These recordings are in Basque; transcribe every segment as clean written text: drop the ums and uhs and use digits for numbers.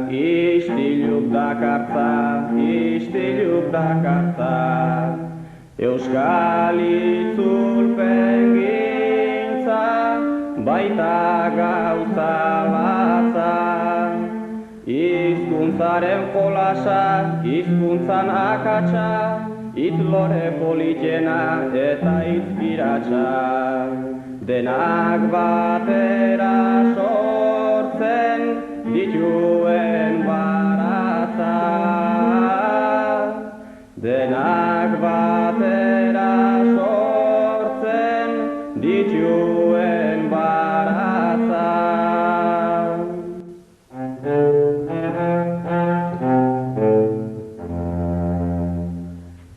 istiluk dakartza. Euskal itzulpen gintza, baita gauza latza. Hizkuntzaren jolasa, hizkuntzan akatsa, hitz lore politena eta inspiratsa. Denak batera sortzen dituen baratza. Denak batera sortzen dituen baratza.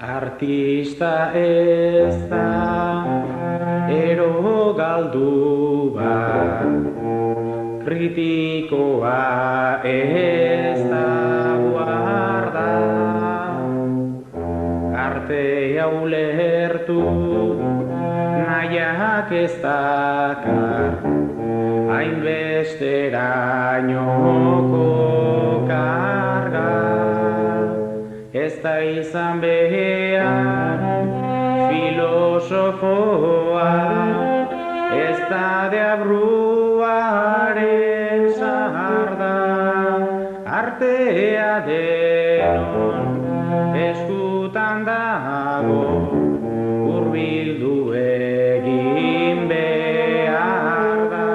Artista ez da ero galdu bat, kritikoa ez da guarda. Artea ulertu nahiak ez dakar, hainbesterainoko karga. Ez da izan behar filosofoa, ez da deabruaren sarda. Artea denon eskutan dago, hurbildu egin behar da.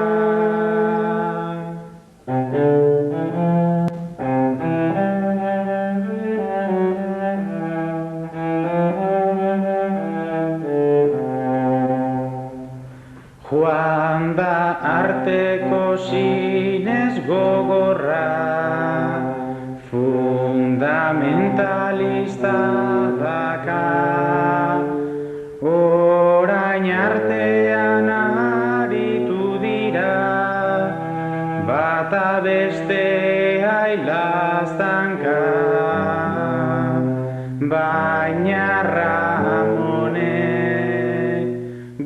Joan da arteko zinez gogorra, fundamentalista daka. Orain artean aritu dira, bata bestea ilaztanka. Baina Ramonek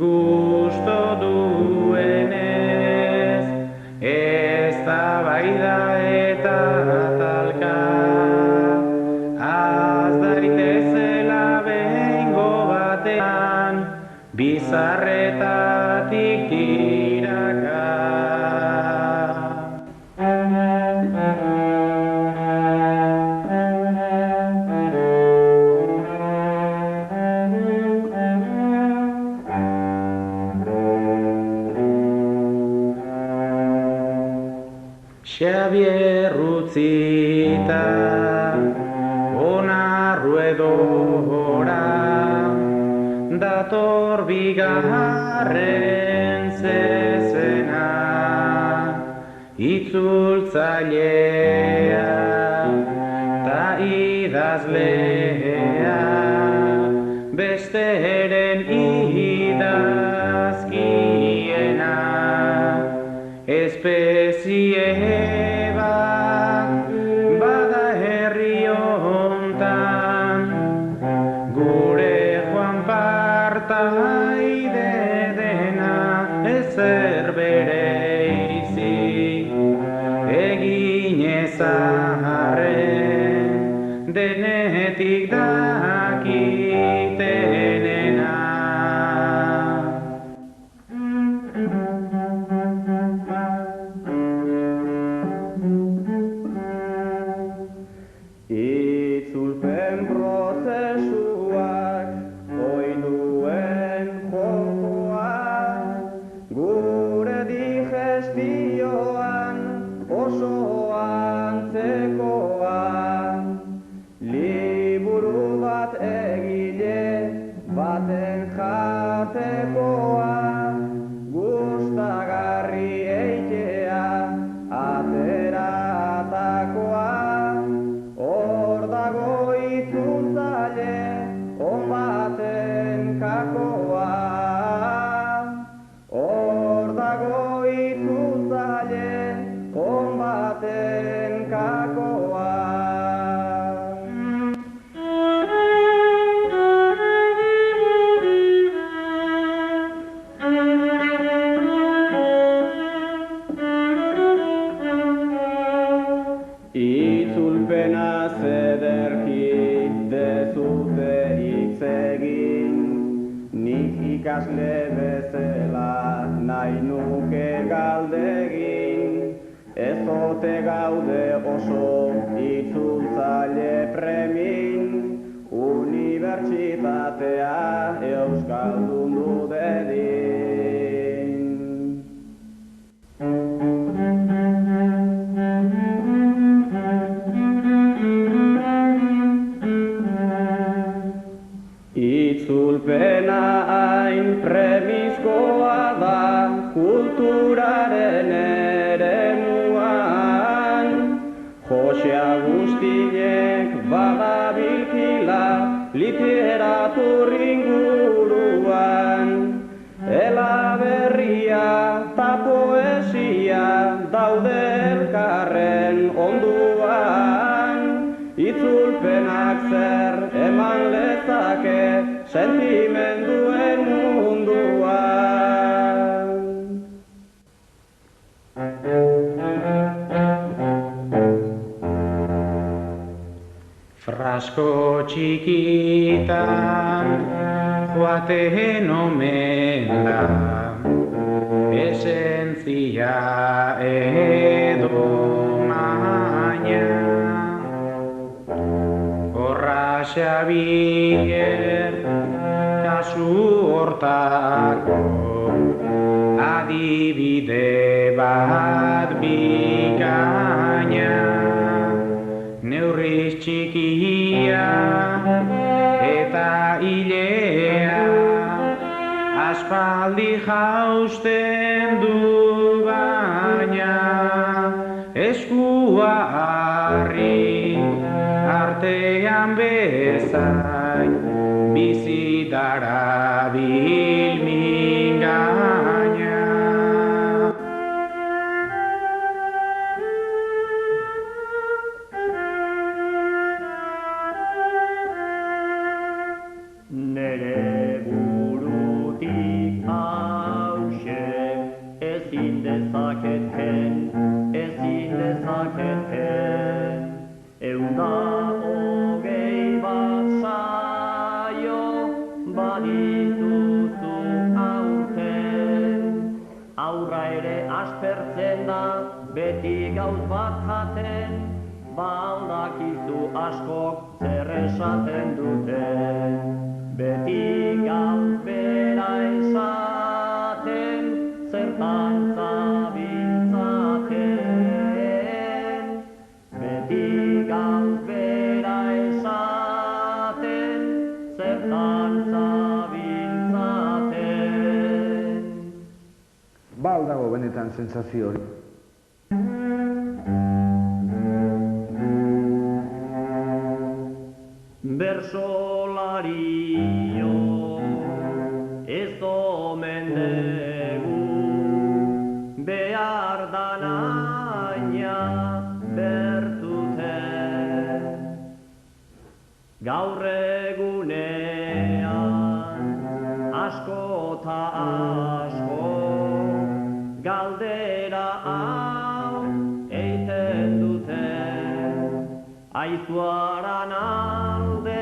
gusto duenez, eztabaida eta talka. Az daitezela behingo batean, bizarretatik tiraka. Xabier utzita, ona ruedora, dator bigarren zezena. Itzultzailea ta idazlea, besteren idazkiena. Espezie bat bada herri hontan, gure Juan partaide dena, ezer bereizi egin ezarren, denetik dakitenena. Itzulpen prozesuak ohi duen jokoa, gure digestioan oso antzekoa. Liburu Itzulpena zederki dezute hitz egin, nik ikasle bezala nahi nuke galdegin, ez ote gaude oso itzultzaile premin, unibertsitatea euskaldundu dedin. Itzulpena hain premizkoa da kulturaren eremuan, Jose Agustínek badabilkila literatur inguruan, elaberria ta poesia daude elkarren onduan, itzulpenak zer eman lezake sentimenduen munduan. Frasko txikitan joaten omen da, esentzia edo maina. Horra Xabier kasu hortako adibide bat bikaina. Neurriz txikia eta ilea aspaldi jausten du baina, eskua harri artean bezain bizi darabil mingaina. Nere burutik hause ezin dezaketen, eunda hogei bat saio badituzu aurten. Aurra ere aspertzen da beti gauz bat jaten, baldakizu askok zer esaten duten. Beti gauz bera esaten, zertan zabiltzaten. Beti gauz bera esaten, zertan zabiltzaten. Ba al dago benetan sentsazio hori? Bersolario ez omen dugu behar danaina bertuten. Gaur egunean asko ta asko galdera hau eiten duten, aizuaran alde